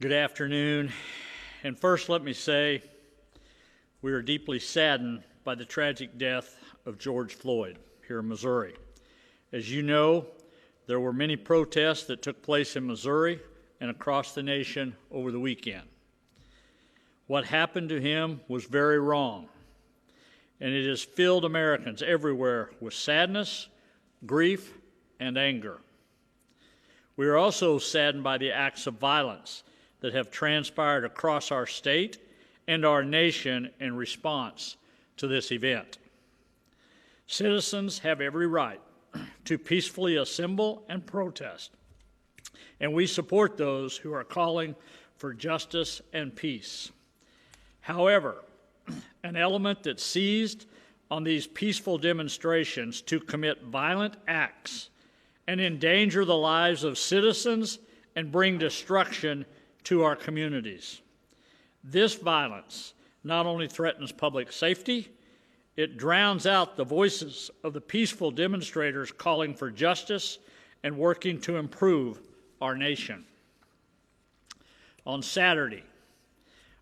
Good afternoon. And first, let me say we are deeply saddened by the tragic death of George Floyd here in Missouri. As you know, there were many protests that took place in Missouri and across the nation over the weekend. What happened to him was very wrong, and it has filled Americans everywhere with sadness, grief, and anger. We are also saddened by the acts of violence that have transpired across our state and our nation in response to this event. Citizens have every right to peacefully assemble and protest, and we support those who are calling for justice and peace. However, an element that seized on these peaceful demonstrations to commit violent acts and endanger the lives of citizens and bring destruction to our communities. This violence not only threatens public safety, it drowns out the voices of the peaceful demonstrators calling for justice and working to improve our nation. On Saturday,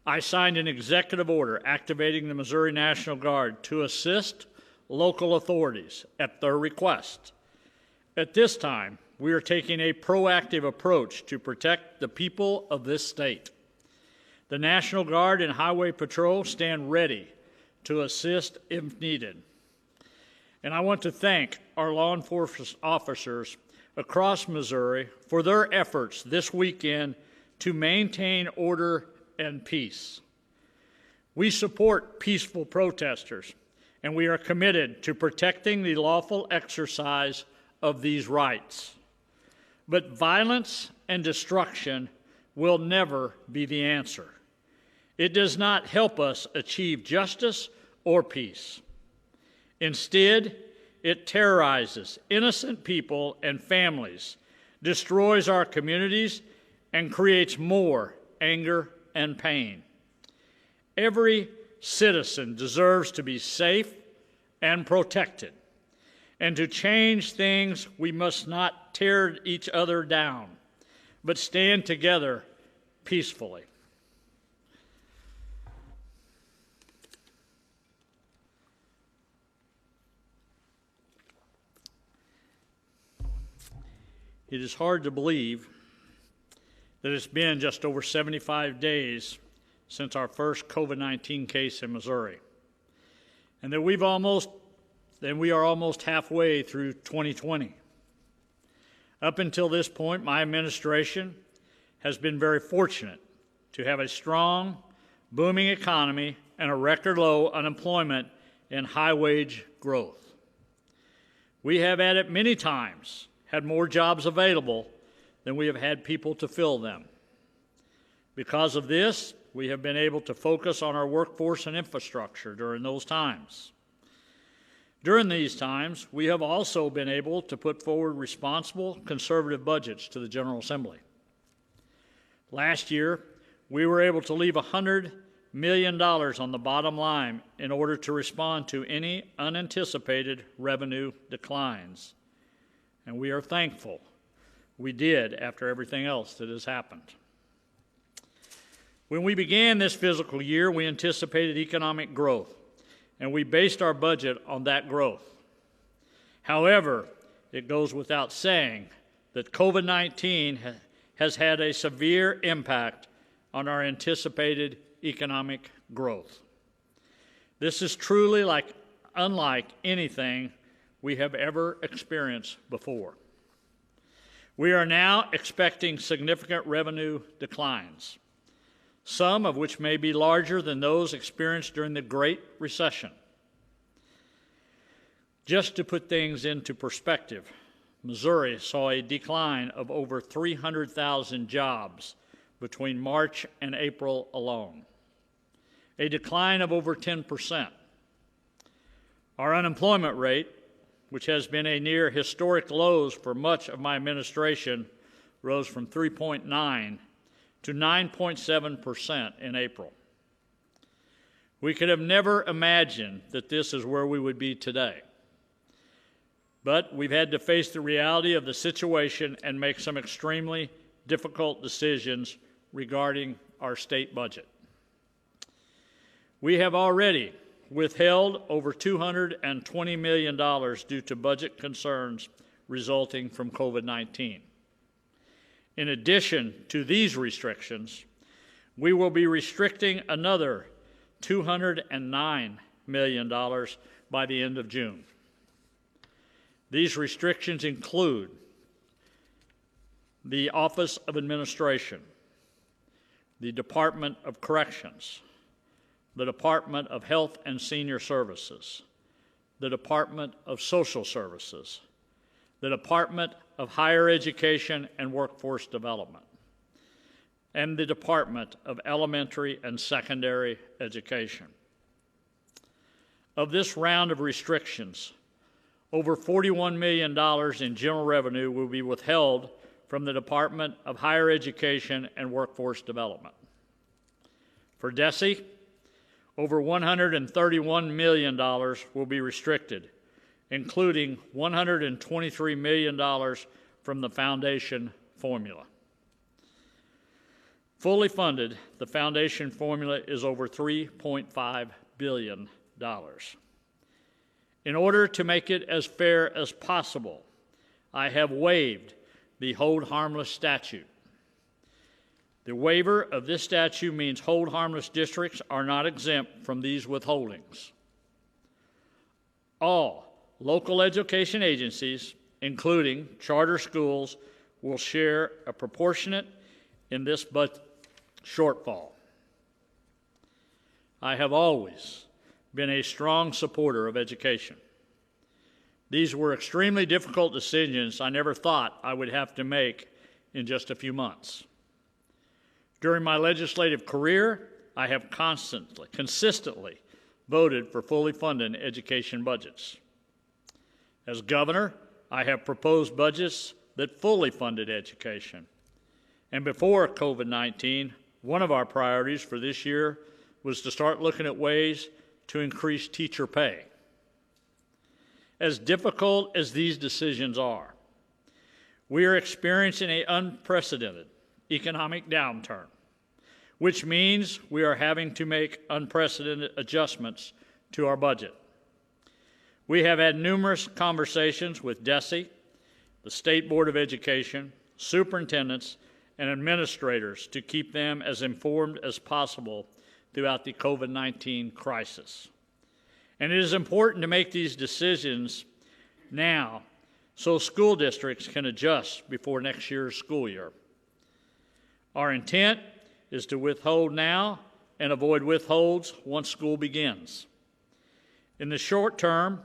I signed an executive order activating the Missouri National Guard to assist local authorities at their request. At this time, we are taking a proactive approach to protect the people of this state. The National Guard and Highway Patrol stand ready to assist if needed. And I want to thank our law enforcement officers across Missouri for their efforts this weekend to maintain order and peace. We support peaceful protesters, and we are committed to protecting the lawful exercise of these rights. But violence and destruction will never be the answer. It does not help us achieve justice or peace. Instead, it terrorizes innocent people and families, destroys our communities, and creates more anger and pain. Every citizen deserves to be safe and protected. And to change things, we must not tear each other down, but stand together peacefully. It is hard to believe that it's been just over 75 days since our first COVID-19 case in Missouri, and that we are almost halfway through 2020. Up until this point, my administration has been very fortunate to have a strong, booming economy and a record low unemployment and high wage growth. We have at it many times had more jobs available than we have had people to fill them. Because of this, we have been able to focus on our workforce and infrastructure during those times. During these times, we have also been able to put forward responsible, conservative budgets to the General Assembly. Last year, we were able to leave $100 million on the bottom line in order to respond to any unanticipated revenue declines. And we are thankful we did after everything else that has happened. When we began this fiscal year, we anticipated economic growth, and we based our budget on that growth. However, it goes without saying that COVID-19 has had a severe impact on our anticipated economic growth. This is truly unlike anything we have ever experienced before. We are now expecting significant revenue declines, some of which may be larger than those experienced during the Great Recession. Just to put things into perspective, Missouri saw a decline of over 300,000 jobs between March and April alone, a decline of over 10%. Our unemployment rate, which has been a near historic lows for much of my administration, rose from 3.9 to 9.7% in April. We could have never imagined that this is where we would be today. But we've had to face the reality of the situation and make some extremely difficult decisions regarding our state budget. We have already withheld over $220 million due to budget concerns resulting from COVID-19. In addition to these restrictions, we will be restricting another $209 million by the end of June. These restrictions include the Office of Administration, the Department of Corrections, the Department of Health and Senior Services, the Department of Social Services, the Department of Higher Education and Workforce Development, and the Department of Elementary and Secondary Education. Of this round of restrictions, over $41 million in general revenue will be withheld from the Department of Higher Education and Workforce Development. For DESE, over $131 million will be restricted, including $123 million from the foundation formula. Fully funded, the foundation formula is over $3.5 billion. In order to make it as fair as possible, I have waived the hold harmless statute. The waiver of this statute means hold harmless districts are not exempt from these withholdings. All local education agencies, including charter schools, will share a proportionate in this budget shortfall. I have always been a strong supporter of education. These were extremely difficult decisions I never thought I would have to make in just a few months. During my legislative career, I have consistently voted for fully funded education budgets. As governor, I have proposed budgets that fully funded education. And before COVID-19, one of our priorities for this year was to start looking at ways to increase teacher pay. As difficult as these decisions are, we are experiencing an unprecedented economic downturn, which means we are having to make unprecedented adjustments to our budget. We have had numerous conversations with DESE, the State Board of Education, superintendents, and administrators to keep them as informed as possible throughout the COVID-19 crisis. And it is important to make these decisions now so school districts can adjust before next year's school year. Our intent is to withhold now and avoid withholds once school begins. In the short term,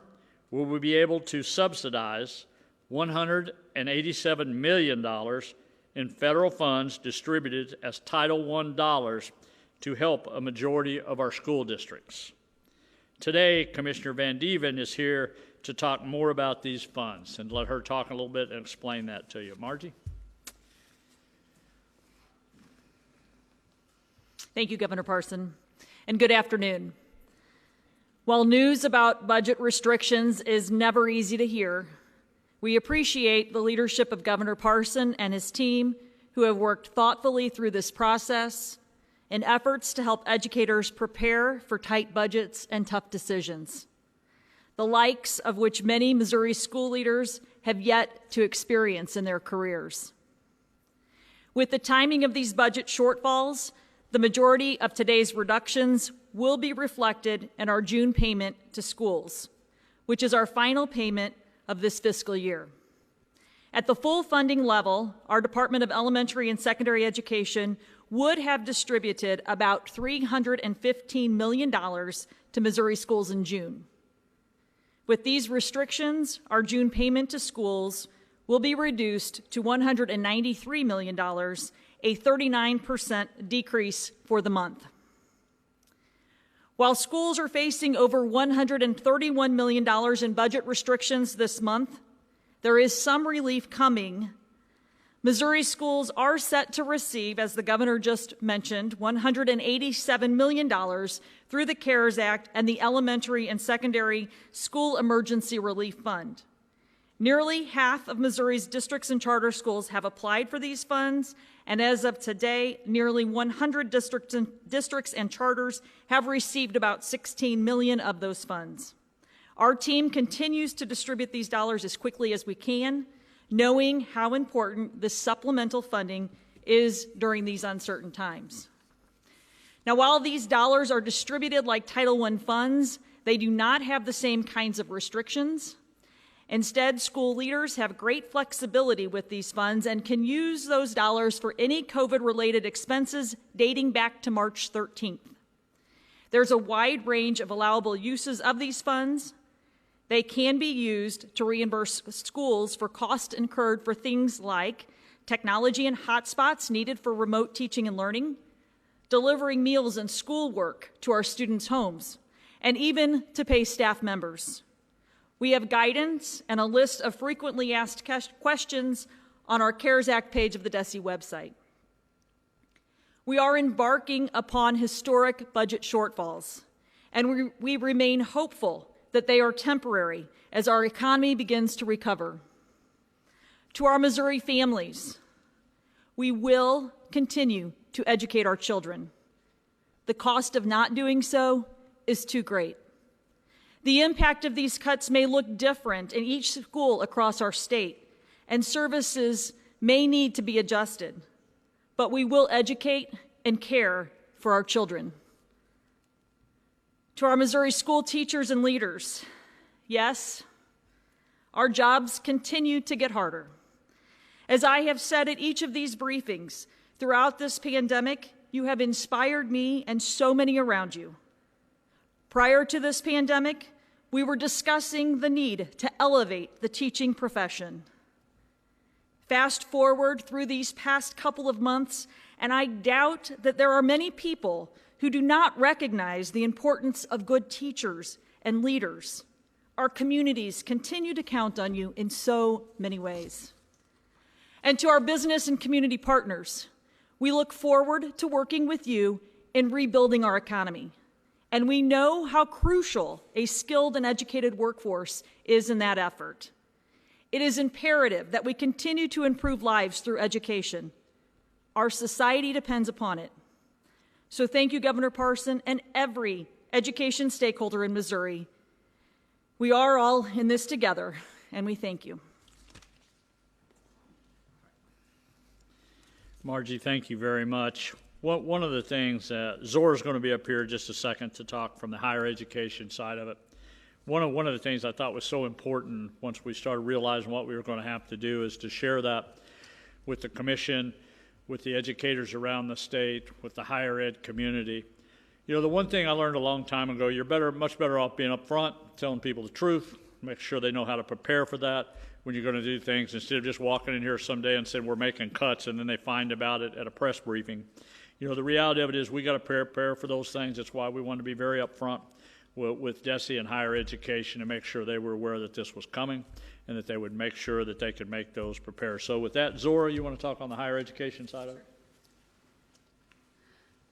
we will be able to subsidize $187 million in federal funds distributed as Title I dollars to help a majority of our school districts. Today, Commissioner Van Dieven is here to talk more about these funds, and let her talk a little bit and explain that to you. Margie? Thank you, Governor Parson, and good afternoon. While news about budget restrictions is never easy to hear, we appreciate the leadership of Governor Parson and his team who have worked thoughtfully through this process in efforts to help educators prepare for tight budgets and tough decisions, the likes of which many Missouri school leaders have yet to experience in their careers. With the timing of these budget shortfalls, the majority of today's reductions will be reflected in our June payment to schools, which is our final payment of this fiscal year. At the full funding level, our Department of Elementary and Secondary Education would have distributed about $315 million to Missouri schools in June. With these restrictions, our June payment to schools will be reduced to $193 million, a 39% decrease for the month. While schools are facing over $131 million in budget restrictions this month, there is some relief coming. Missouri schools are set to receive, as the governor just mentioned, $187 million through the CARES Act and the Elementary and Secondary School Emergency Relief Fund. Nearly half of Missouri's districts and charter schools have applied for these funds, And as of today, nearly 100 districts and charters have received about $16 million of those funds. Our team continues to distribute these dollars as quickly as we can, knowing how important this supplemental funding is during these uncertain times. Now, while these dollars are distributed like Title I funds, they do not have the same kinds of restrictions. Instead, school leaders have great flexibility with these funds and can use those dollars for any COVID-related expenses dating back to March 13th. There's a wide range of allowable uses of these funds. They can be used to reimburse schools for costs incurred for things like technology and hotspots needed for remote teaching and learning, delivering meals and schoolwork to our students' homes, and even to pay staff members. We have guidance and a list of frequently asked questions on our CARES Act page of the DESE website. We are embarking upon historic budget shortfalls, and we remain hopeful that they are temporary as our economy begins to recover. To our Missouri families, we will continue to educate our children. The cost of not doing so is too great. The impact of these cuts may look different in each school across our state, and services may need to be adjusted, but we will educate and care for our children. To our Missouri school teachers and leaders, yes, our jobs continue to get harder. As I have said at each of these briefings, throughout this pandemic, you have inspired me and so many around you. Prior to this pandemic, we were discussing the need to elevate the teaching profession. Fast forward through these past couple of months, and I doubt that there are many people who do not recognize the importance of good teachers and leaders. Our communities continue to count on you in so many ways. And to our business and community partners, we look forward to working with you in rebuilding our economy. And we know how crucial a skilled and educated workforce is in that effort. It is imperative that we continue to improve lives through education. Our society depends upon it. So thank you, Governor Parson, and every education stakeholder in Missouri. We are all in this together, and we thank you. Margie, thank you very much. One of the things, Zora's going to be up here just a second to talk from the higher education side of it. One of the things I thought was so important once we started realizing what we were going to have to do is to share that with the commission, with the educators around the state, with the higher ed community. You know, the one thing I learned a long time ago, you're much better off being up front, telling people the truth, make sure they know how to prepare for that when you're going to do things, instead of just walking in here someday and saying we're making cuts and then they find about it at a press briefing. You know, the reality of it is we got to prepare for those things. That's why we want to be very upfront with DESE and higher education to make sure they were aware that this was coming and that they would make sure that they could make those prepare. So with that, Zora, you want to talk on the higher education side of it?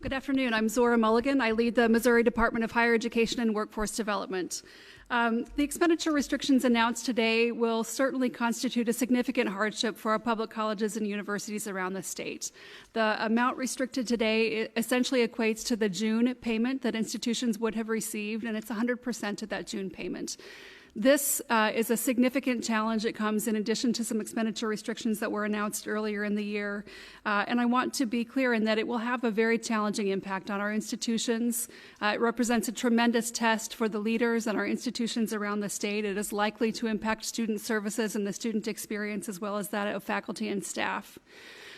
Good afternoon. I'm Zora Mulligan. I lead the Missouri Department of Higher Education and Workforce Development. The expenditure restrictions announced today will certainly constitute a significant hardship for our public colleges and universities around the state. The amount restricted today essentially equates to the June payment that institutions would have received, and it's 100% of that June payment. This is a significant challenge. It comes in addition to some expenditure restrictions that were announced earlier in the year. And I want to be clear in that it will have a very challenging impact on our institutions. It represents a tremendous test for the leaders and our institutions around the state. It is likely to impact student services and the student experience as well as that of faculty and staff.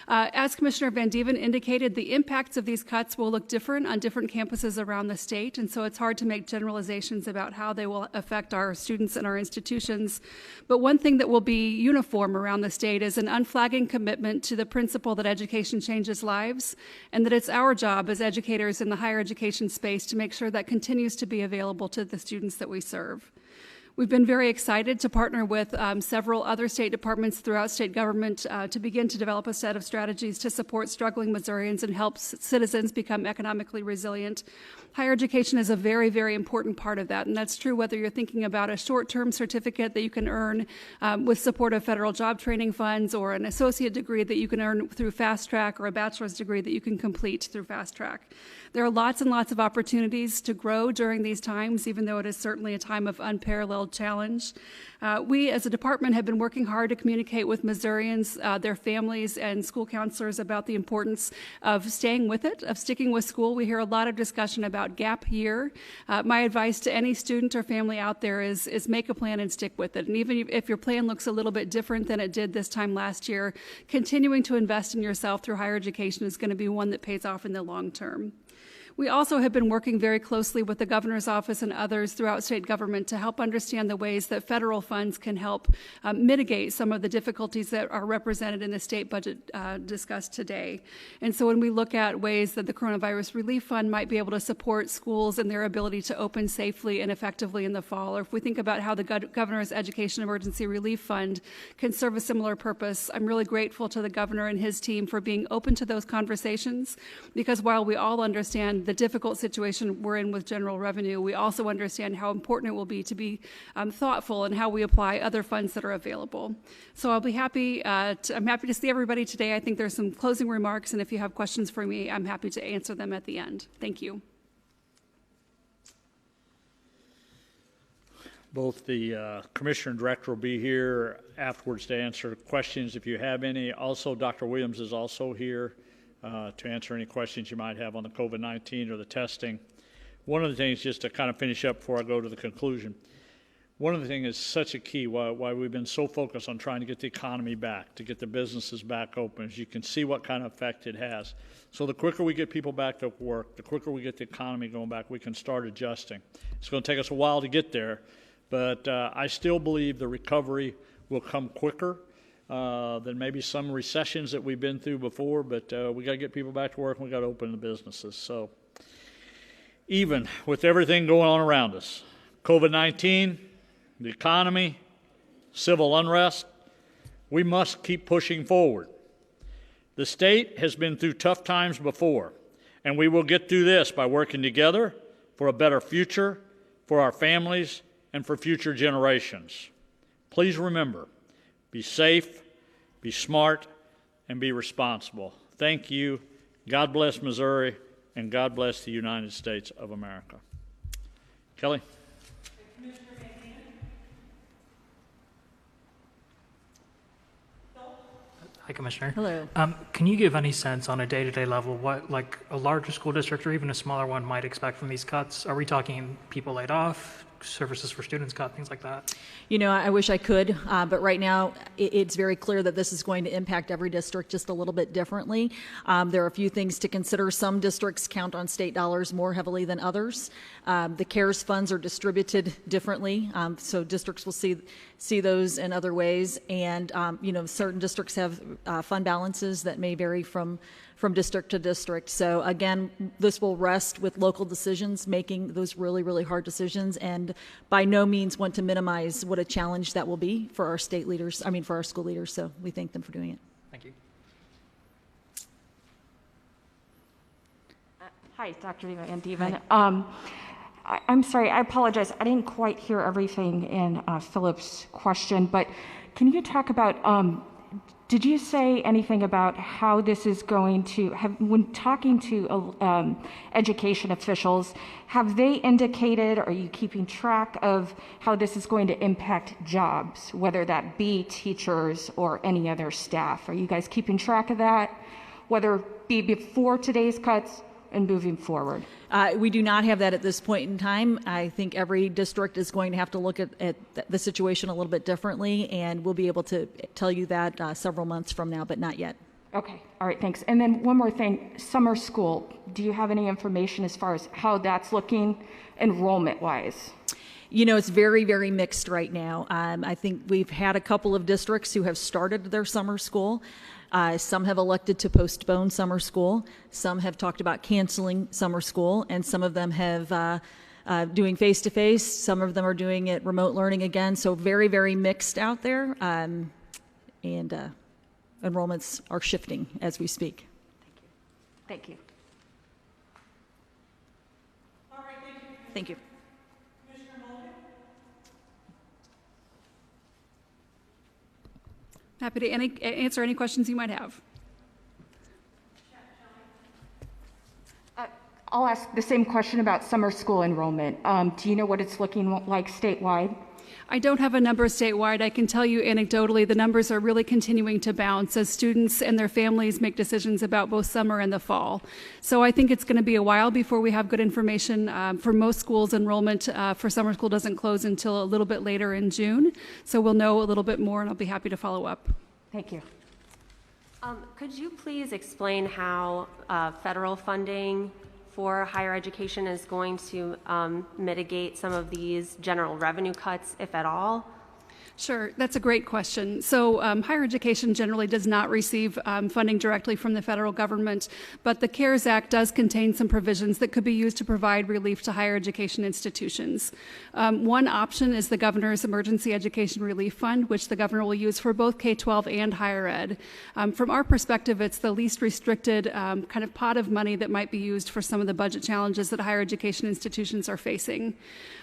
As Commissioner Van Dieven indicated, the impacts of these cuts will look different on different campuses around the state, and so it's hard to make generalizations about how they will affect our students and our institutions. But one thing that will be uniform around the state is an unflagging commitment to the principle that education changes lives, and that it's our job as educators in the higher education space to make sure that continues to be available to the students that we serve. We've been very excited to partner with several other state departments throughout state government to begin to develop a set of strategies to support struggling Missourians and help citizens become economically resilient. Higher education is a very, very important part of that, and that's true whether you're thinking about a short-term certificate that you can earn with support of federal job training funds, or an associate degree that you can earn through Fast Track, or a bachelor's degree that you can complete through Fast Track. There are lots and lots of opportunities to grow during these times, even though it is certainly a time of unparalleled challenge. We, as a department, have been working hard to communicate with Missourians, their families, and school counselors about the importance of staying with it, of sticking with school. We hear a lot of discussion about gap year. My advice to any student or family out there is make a plan and stick with it. And even if your plan looks a little bit different than it did this time last year, continuing to invest in yourself through higher education is going to be one that pays off in the long term. We also have been working very closely with the governor's office and others throughout state government to help understand the ways that federal funds can help mitigate some of the difficulties that are represented in the state budget discussed today. And so when we look at ways that the Coronavirus Relief Fund might be able to support schools and their ability to open safely and effectively in the fall, or if we think about how the governor's Education Emergency Relief Fund can serve a similar purpose, I'm really grateful to the governor and his team for being open to those conversations, because while we all understand the difficult situation we're in with general revenue, we also understand how important it will be to be thoughtful in how we apply other funds that are available. So I'll be happy. I'm happy to see everybody today. I think there's some closing remarks, and if you have questions for me, I'm happy to answer them at the end. Thank you. Both the Commissioner and Director will be here afterwards to answer questions if you have any. Also, Dr. Williams is also here to answer any questions you might have on the COVID-19 or the testing. One of the things, just to kind of finish up before I go to the conclusion, one of the things is such a key why we've been so focused on trying to get the economy back, to get the businesses back open, as you can see what kind of effect it has. So the quicker we get people back to work, the quicker we get the economy going back, we can start adjusting. It's going to take us a while to get there, but I still believe the recovery will come quicker than maybe some recessions that we've been through before, but we got to get people back to work and we got to open the businesses. So even with everything going on around us, COVID-19, the economy, civil unrest, we must keep pushing forward. The state has been through tough times before, and we will get through this by working together for a better future, for our families, and for future generations. Please remember, be safe, be smart, and be responsible. Thank you. God bless Missouri, and God bless the United States of America. Kelly? Hi, Commissioner. Hello. Can you give any sense on a day-to-day level what, like, a larger school district or even a smaller one might expect from these cuts? Are we talking people laid off, services for students cut, things like that? You know, I wish I could, but right now it's very clear that this is going to impact every district just a little bit differently. There are a few things to consider. Some districts count on state dollars more heavily than others. The CARES funds are distributed differently, so districts will see those in other ways. And, you know, certain districts have fund balances that may vary from district to district. So again, this will rest with local decisions, making those really, really hard decisions, and by no means want to minimize what a challenge that will be for our state leaders, for our school leaders. So we thank them for doing it. Thank you. Hi, Dr. Van Dieven. I'm sorry, I apologize. I didn't quite hear everything in Philip's question, but can you talk about, did you say anything about how this is going to, when talking to education officials, have they indicated, are you keeping track of how this is going to impact jobs, whether that be teachers or any other staff? Are you guys keeping track of that, whether it be before today's cuts and moving forward? We do not have that at this point in time. I think every district is going to have to look at the situation a little bit differently, and we'll be able to tell you that several months from now, but not yet. Okay, all right, thanks. And then one more thing, summer school. Do you have any information as far as how that's looking enrollment-wise? You know, it's very, very mixed right now. I think we've had a couple of districts who have started their summer school. Some have elected to postpone summer school. Some have talked about canceling summer school, and some of them have doing face-to-face. Some of them are doing it remote learning again. So very, very mixed out there. And enrollments are shifting as we speak. Thank you. All right, thank you. Thank you. Happy to answer any questions you might have. I'll ask the same question about summer school enrollment. Do you know what it's looking like statewide? I don't have a number statewide. I can tell you anecdotally the numbers are really continuing to bounce as students and their families make decisions about both summer and the fall. So I think it's going to be a while before we have good information. For most schools, enrollment for summer school doesn't close until a little bit later in June. So we'll know a little bit more, and I'll be happy to follow up. Thank you. Could you please explain how federal funding for higher education is going to mitigate some of these general revenue cuts, if at all? Sure, that's a great question. So higher education generally does not receive funding directly from the federal government, but the CARES Act does contain some provisions that could be used to provide relief to higher education institutions. One option is the Governor's Emergency Education Relief Fund, which the governor will use for both K-12 and higher ed. From our perspective, it's the least restricted kind of pot of money that might be used for some of the budget challenges that higher education institutions are facing.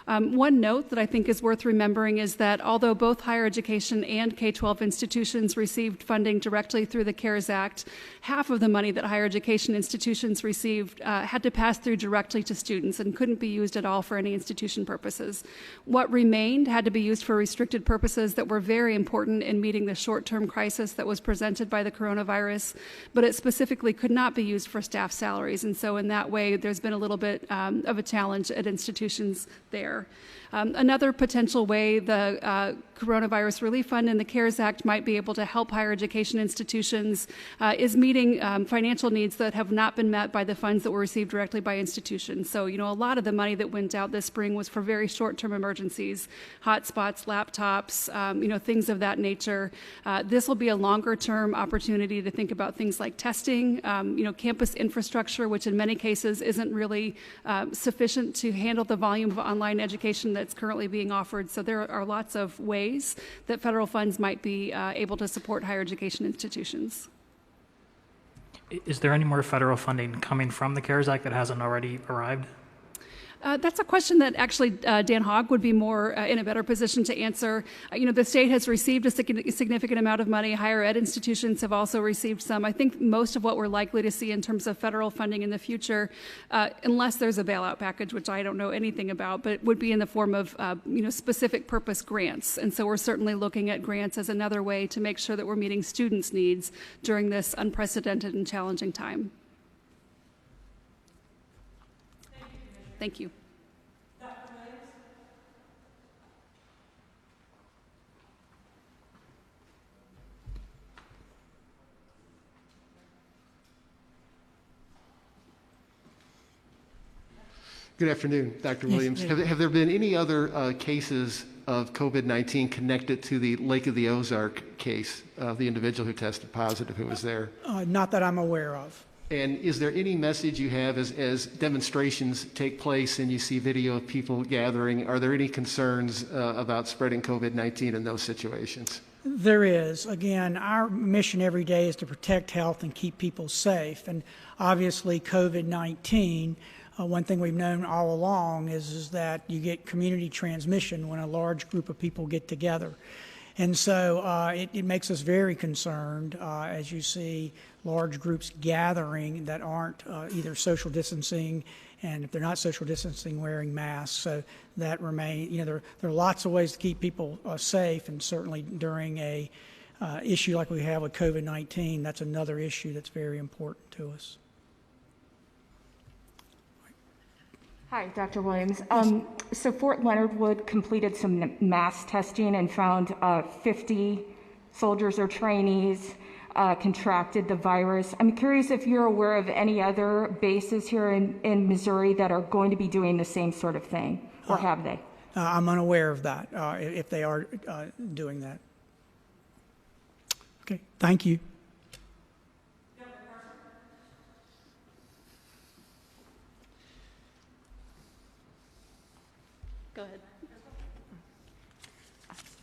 One note that I think is worth remembering is that although both higher education and K-12 institutions received funding directly through the CARES Act, half of the money that higher education institutions received had to pass through directly to students and couldn't be used at all for any institution purposes. What remained had to be used for restricted purposes that were very important in meeting the short-term crisis that was presented by the coronavirus, but it specifically could not be used for staff salaries. And so in that way, there's been a little bit of a challenge at institutions there. Another potential way the Coronavirus Relief Fund and the CARES Act might be able to help higher education institutions is meeting financial needs that have not been met by the funds that were received directly by institutions. So, a lot of the money that went out this spring was for very short-term emergencies, hotspots, laptops, things of that nature. This will be a longer-term opportunity to think about things like testing, campus infrastructure, which in many cases isn't really sufficient to handle the volume of online education that's currently being offered. So there are lots of ways that federal funds might be able to support higher education institutions. Is there any more federal funding coming from the CARES Act that hasn't already arrived? That's a question that actually Dan Hogg would be more in a better position to answer. The state has received a significant amount of money. Higher ed institutions have also received some. I think most of what we're likely to see in terms of federal funding in the future, unless there's a bailout package, which I don't know anything about, but would be in the form of specific purpose grants. And so we're certainly looking at grants as another way to make sure that we're meeting students' needs during this unprecedented and challenging time. Thank you. Good afternoon, Dr. Williams. Have there been any other cases of COVID-19 connected to the Lake of the Ozark case of the individual who tested positive who was there? Not that I'm aware of. And is there any message you have as demonstrations take place and you see video of people gathering? Are there any concerns about spreading COVID-19 in those situations? There is. Again, our mission every day is to protect health and keep people safe. And obviously COVID-19, one thing we've known all along is that you get community transmission when a large group of people get together. And so it makes us very concerned as you see large groups gathering that aren't either social distancing, and if they're not social distancing, wearing masks. So that remain, there are lots of ways to keep people safe, and certainly during a issue like we have with COVID-19, that's another issue that's very important to us. Hi, Dr. Williams. So Fort Leonard Wood completed some mass testing and found 50 soldiers or trainees contracted the virus. I'm curious if you're aware of any other bases here in Missouri that are going to be doing the same sort of thing, or have they? I'm unaware of that, if they are doing that. Okay, thank you. Go ahead.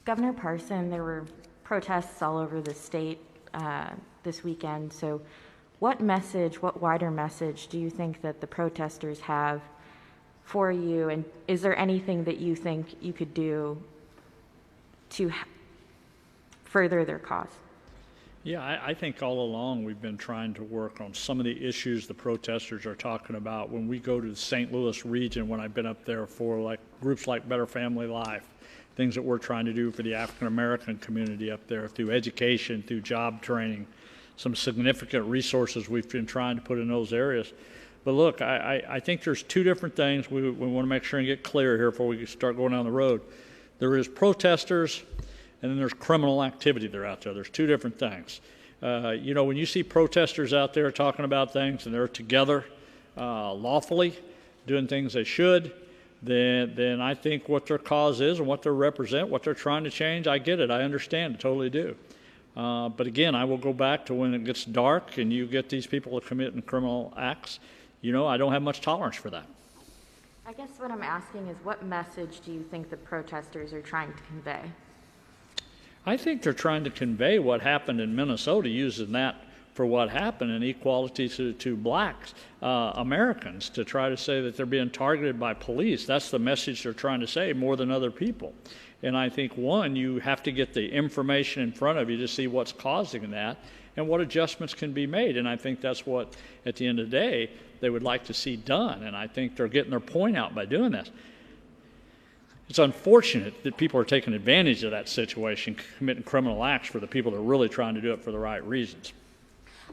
Governor Parson, there were protests all over the state this weekend. So what wider message do you think that the protesters have for you? And is there anything that you think you could do to further their cause? Yeah, I think all along we've been trying to work on some of the issues the protesters are talking about. When we go to the St. Louis region, when I've been up there for like groups like Better Family Life, things that we're trying to do for the African American community up there through education, through job training, some significant resources we've been trying to put in those areas. But look, I think there's two different things we want to make sure and get clear here before we start going down the road. There is protesters, and then there's criminal activity that are out there. There's two different things. When you see protesters out there talking about things and they're together lawfully, doing things they should, then I think what their cause is and what they represent, what they're trying to change, I get it. I understand. I totally do. But again, I will go back to when it gets dark and you get these people committing criminal acts. I don't have much tolerance for that. I guess what I'm asking is, what message do you think the protesters are trying to convey? I think they're trying to convey what happened in Minnesota, using that for what happened, and equality to blacks, Americans, to try to say that they're being targeted by police. That's the message they're trying to say more than other people. And I think, one, you have to get the information in front of you to see what's causing that and what adjustments can be made. And I think that's what, at the end of the day, they would like to see done. And I think they're getting their point out by doing this. It's unfortunate that people are taking advantage of that situation, committing criminal acts for the people that are really trying to do it for the right reasons.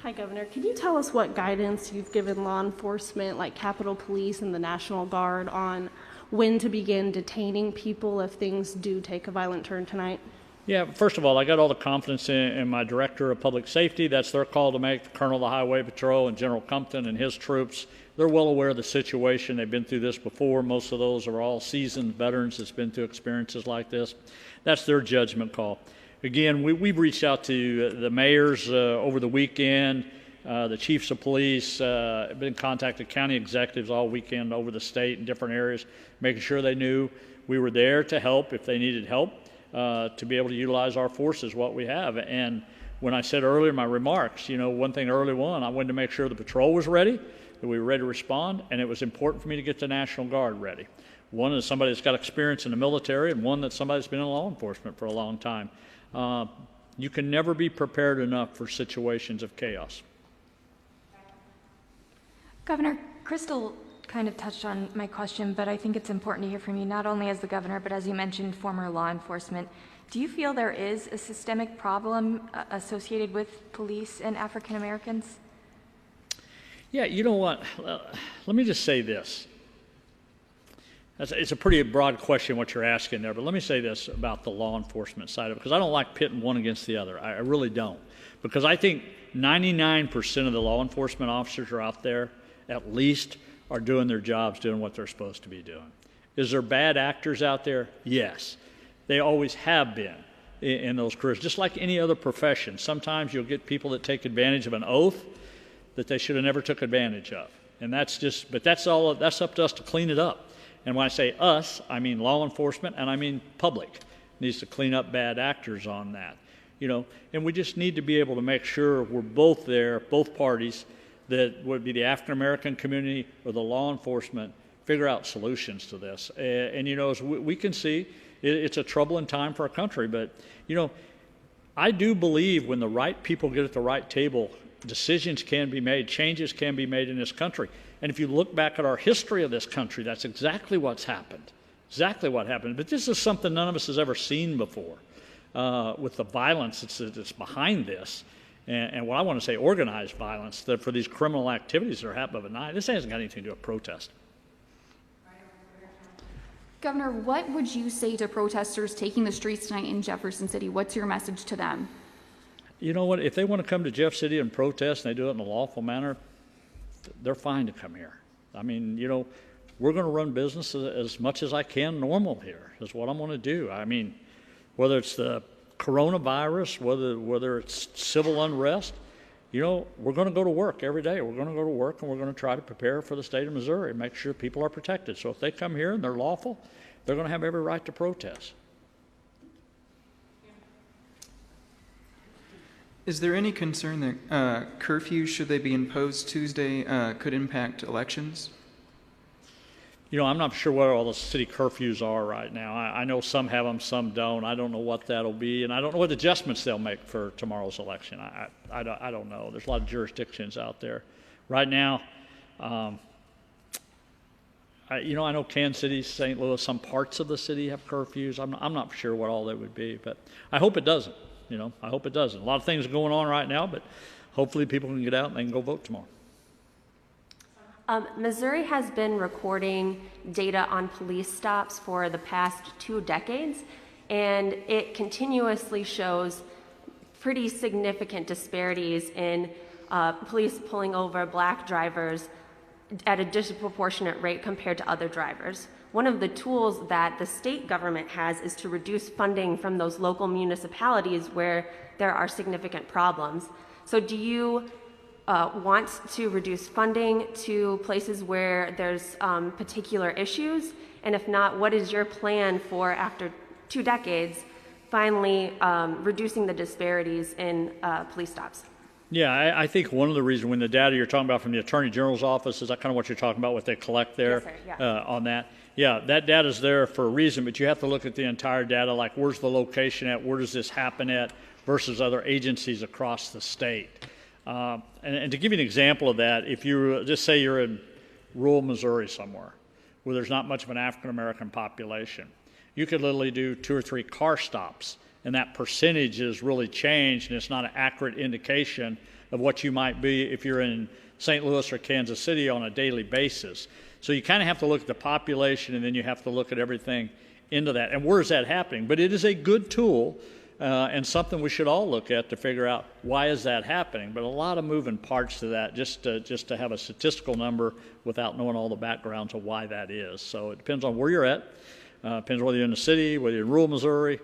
Hi, Governor. Can you tell us what guidance you've given law enforcement, like Capitol Police and the National Guard, on when to begin detaining people if things do take a violent turn tonight? Yeah, first of all, I got all the confidence in my Director of Public Safety. That's their call to make. The Colonel of the Highway Patrol and General Compton and his troops, they're well aware of the situation. They've been through this before. Most of those are all seasoned veterans that's been through experiences like this. That's their judgment call. Again, we've reached out to the mayors over the weekend, the chiefs of police, been in contact with county executives all weekend over the state in different areas, making sure they knew we were there to help if they needed help, to be able to utilize our forces, what we have. And when I said earlier in my remarks, one thing early on, I wanted to make sure the patrol was ready, that we were ready to respond, and it was important for me to get the National Guard ready. One is somebody that's got experience in the military, and one that's somebody that's been in law enforcement for a long time. You can never be prepared enough for situations of chaos. Governor, Crystal kind of touched on my question, but I think it's important to hear from you, not only as the governor, but as you mentioned, former law enforcement. Do you feel there is a systemic problem associated with police and African Americans? Yeah, you know what? Let me just say this. It's a pretty broad question what you're asking there, but let me say this about the law enforcement side of it, because I don't like pitting one against the other. I really don't. Because I think 99% of the law enforcement officers are out there, at least, are doing their jobs, doing what they're supposed to be doing. Is there bad actors out there? Yes. They always have been in those careers, just like any other profession. Sometimes you'll get people that take advantage of an oath that they should have never took advantage of. And that's up to us to clean it up. And when I say us, I mean law enforcement and I mean public needs to clean up bad actors on that. And we just need to be able to make sure we're both there, both parties, that would be the African American community or the law enforcement, figure out solutions to this. And as we can see, it's a troubling time for our country. But, I do believe when the right people get at the right table, decisions can be made, changes can be made in this country. And if you look back at our history of this country, that's exactly what's happened. Exactly what happened. But this is something none of us has ever seen before, with the violence that's behind this. And what I want to say, organized violence for these criminal activities that are happening at night. This hasn't got anything to do with protest. Governor, what would you say to protesters taking the streets tonight in Jefferson City? What's your message to them? You know what? If they want to come to Jeff City and protest and they do it in a lawful manner, they're fine to come here. I mean, we're going to run business as much as I can normal here, is what I'm going to do. I mean, whether it's the coronavirus, whether it's civil unrest, we're going to go to work every day. We're going to go to work and we're going to try to prepare for the state of Missouri and make sure people are protected. So if they come here and they're lawful they're going to have every right to protest. Is there any concern that curfews, should they be imposed Tuesday, could impact elections? You know, I'm not sure what all the city curfews are right now. I know some have them, some don't. I don't know what that'll be, and I don't know what adjustments they'll make for tomorrow's election. I don't know. There's a lot of jurisdictions out there. Right now, I know Kansas City, St. Louis, some parts of the city have curfews. I'm not sure what all that would be, but I hope it doesn't. I hope it doesn't. A lot of things are going on right now, but hopefully people can get out and they can go vote tomorrow. Missouri has been recording data on police stops for the past 2 decades, and it continuously shows pretty significant disparities in police pulling over black drivers at a disproportionate rate compared to other drivers. One of the tools that the state government has is to reduce funding from those local municipalities where there are significant problems. So do you want to reduce funding to places where there's particular issues? And if not, what is your plan for, after 2 decades, finally reducing the disparities in police stops? Yeah, I think one of the reasons, when the data you're talking about from the Attorney General's office, is that kind of what you're talking about, what they collect there? Yes, sir. On that? Yeah, that data's there for a reason, but you have to look at the entire data, like where's the location at, where does this happen at, versus other agencies across the state. And to give you an example of that, if you just say you're in rural Missouri somewhere where there's not much of an African-American population, you could literally do 2 or 3 car stops, and that percentage is really changed, and it's not an accurate indication of what you might be if you're in St. Louis or Kansas City on a daily basis. So you kind of have to look at the population, and then you have to look at everything into that. And where is that happening? But it is a good tool and something we should all look at to figure out why is that happening. But a lot of moving parts to that, just to have a statistical number without knowing all the backgrounds of why that is. So it depends on where you're at. Depends whether you're in the city, whether you're in rural Missouri,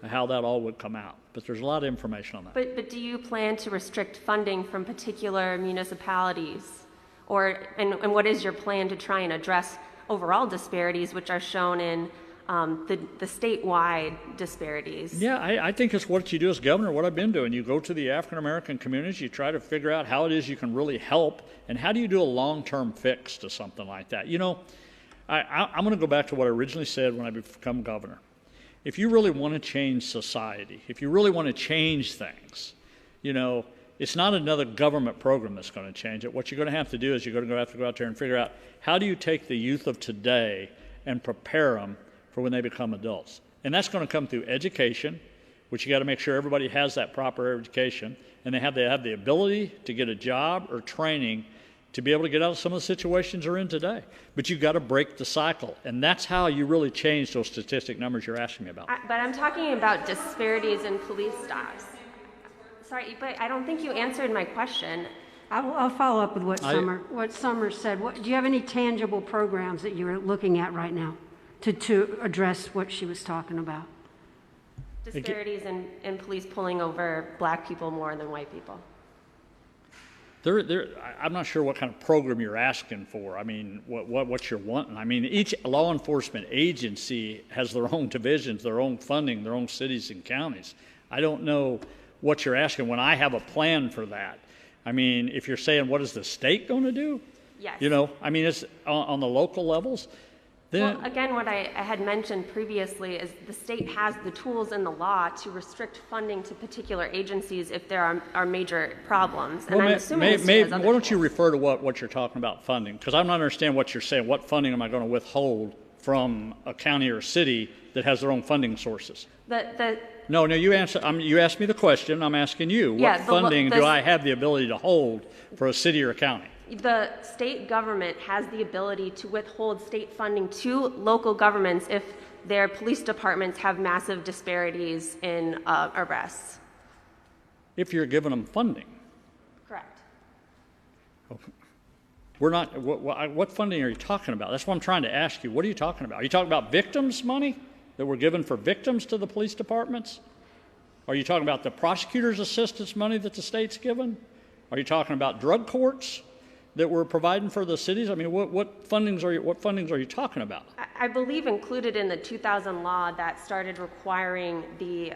how that all would come out. But there's a lot of information on that. But do you plan to restrict funding from particular municipalities? And what is your plan to try and address overall disparities, which are shown in the statewide disparities? Yeah, I think it's what you do as governor, what I've been doing. You go to the African-American communities, you try to figure out how it is you can really help, and how do you do a long-term fix to something like that. I'm going to go back to what I originally said when I became governor. If you really want to change society, if you really want to change things, it's not another government program that's going to change it. What you're going to have to do is you're going to have to go out there and figure out, how do you take the youth of today and prepare them for when they become adults? And that's going to come through education, which you got to make sure everybody has that proper education, and they have the ability to get a job or training to be able to get out of some of the situations they're in today. But you've got to break the cycle, and that's how you really change those statistic numbers you're asking me about. But I'm talking about disparities in police stops. Sorry, but I don't think you answered my question. I'll follow up with what Summer said. Do you have any tangible programs that you're looking at right now to address what she was talking about? Disparities in police pulling over black people more than white people. I'm not sure what kind of program you're asking for. I mean, what you're wanting. I mean, each law enforcement agency has their own divisions, their own funding, their own cities and counties. I don't know what you're asking when I have a plan for that. I mean, if you're saying, what is the state going to do? Yes. It's on the local levels. Well, again, what I had mentioned previously is the state has the tools in the law to restrict funding to particular agencies if there are major problems. And I'm assuming why don't you refer to what you're talking about funding? Because I don't understand what you're saying. What funding am I going to withhold from a county or city that has their own funding sources? No, you asked me the question. I'm asking you. What funding do I have the ability to hold for a city or a county? The state government has the ability to withhold state funding to local governments if their police departments have massive disparities in arrests. If you're giving them funding. Correct. Okay. We're not. What funding are you talking about? That's what I'm trying to ask you. What are you talking about? Are you talking about victims' money that we're given for victims to the police departments? Are you talking about the prosecutor's assistance money that the state's given? Are you talking about drug courts? that we're providing for the cities? I mean, what fundings are you talking about? I believe included in the 2000 law that started requiring the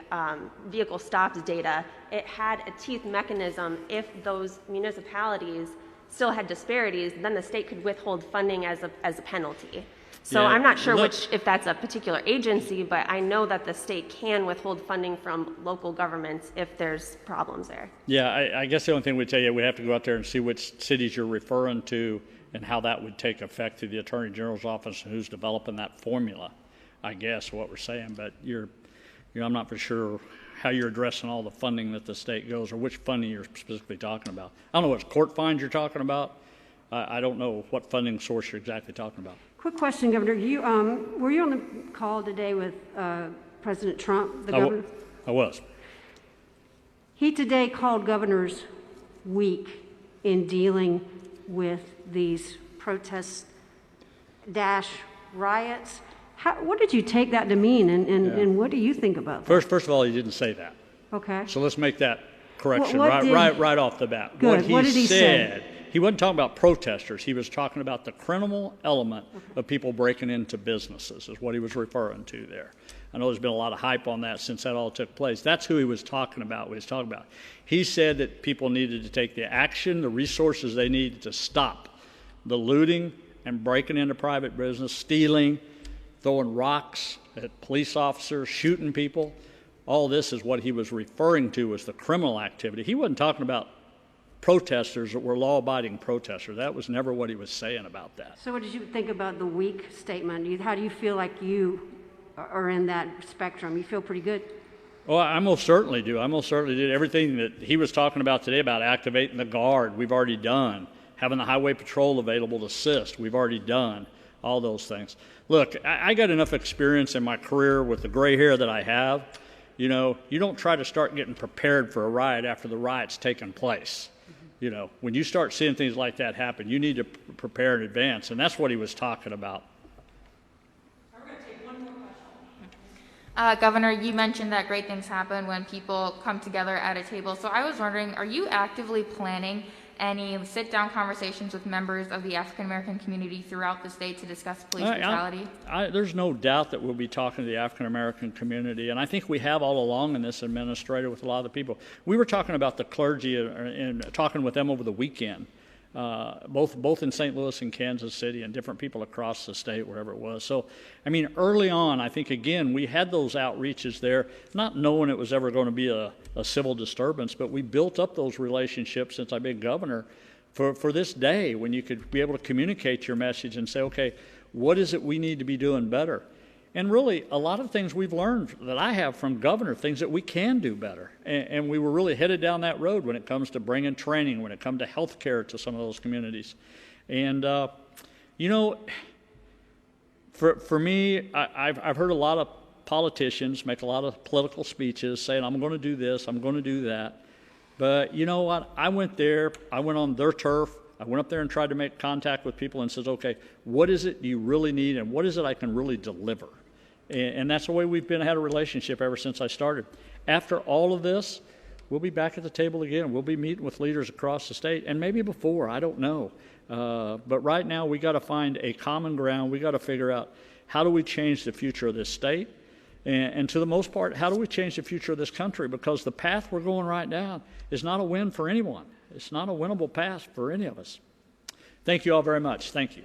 vehicle stops data, it had a teeth mechanism. If those municipalities still had disparities, then the state could withhold funding as a penalty. So Yeah, I'm not sure if that's a particular agency, but I know that the state can withhold funding from local governments if there's problems there. Yeah, I guess the only thing we'd tell you, we have to go out there and see which cities you're referring to and how that would take effect through the Attorney General's office and who's developing that formula, I guess, what we're saying. But I'm not for sure how you're addressing all the funding that the state goes or which funding you're specifically talking about. I don't know what court fines you're talking about. I don't know what funding source you're exactly talking about. Quick question, Governor. Were you on the call today with President Trump, the governor? I was. He today called governors weak in dealing with these protests - riots. What did you take that to mean, and what do you think about that? First of all, he didn't say that. Okay. So let's make that correction What right off the bat. Good. What did he say? He wasn't talking about protesters. He was talking about the criminal element of people breaking into businesses is what he was referring to there. I know there's been a lot of hype on that since that all took place. That's who he was talking about. He said that people needed to take the action, the resources they needed to stop the looting and breaking into private business, stealing, throwing rocks at police officers, shooting people. All this is what he was referring to as the criminal activity. He wasn't talking about protesters that were law-abiding protesters. That was never what he was saying about that. So what did you think about the weak statement? How do you feel like you are in that spectrum? You feel pretty good? Oh, I most certainly do. I most certainly did. Everything that he was talking about today about activating the guard, we've already done. Having the highway patrol available to assist, we've already done. All those things. Look, I got enough experience in my career with the gray hair that I have. You don't try to start getting prepared for a riot after the riot's taken place. When you start seeing things like that happen, you need to prepare in advance, and that's what he was talking about. We're going to take one more question. Governor, you mentioned that great things happen when people come together at a table. So I was wondering, are you actively planning any sit-down conversations with members of the African-American community throughout the state to discuss police brutality? There's no doubt that we'll be talking to the African-American community, and I think we have all along in this administrative with a lot of the people. We were talking about the clergy and talking with them over the weekend, both in St. Louis and Kansas City and different people across the state, wherever it was. So, early on, I think, again, we had those outreaches there, not knowing it was ever going to be a civil disturbance, but we built up those relationships since I've been governor for this day when you could be able to communicate your message and say, okay, what is it we need to be doing better? And really, a lot of things we've learned that I have from governor, things that we can do better. And we were really headed down that road when it comes to bringing training, when it comes to health care to some of those communities. And, for me, I've heard a lot of politicians make a lot of political speeches saying, I'm going to do this, I'm going to do that. But you know what? I went there, I went on their turf, I went up there and tried to make contact with people and says, okay, what is it you really need and what is it I can really deliver? And that's the way we've had a relationship ever since I started. After all of this, we'll be back at the table again. We'll be meeting with leaders across the state and maybe before, I don't know. But right now we got to find a common ground. We got to figure out how do we change the future of this state? And to the most part, how do we change the future of this country? Because the path we're going right now is not a win for anyone. It's not a winnable path for any of us. Thank you all very much. Thank you.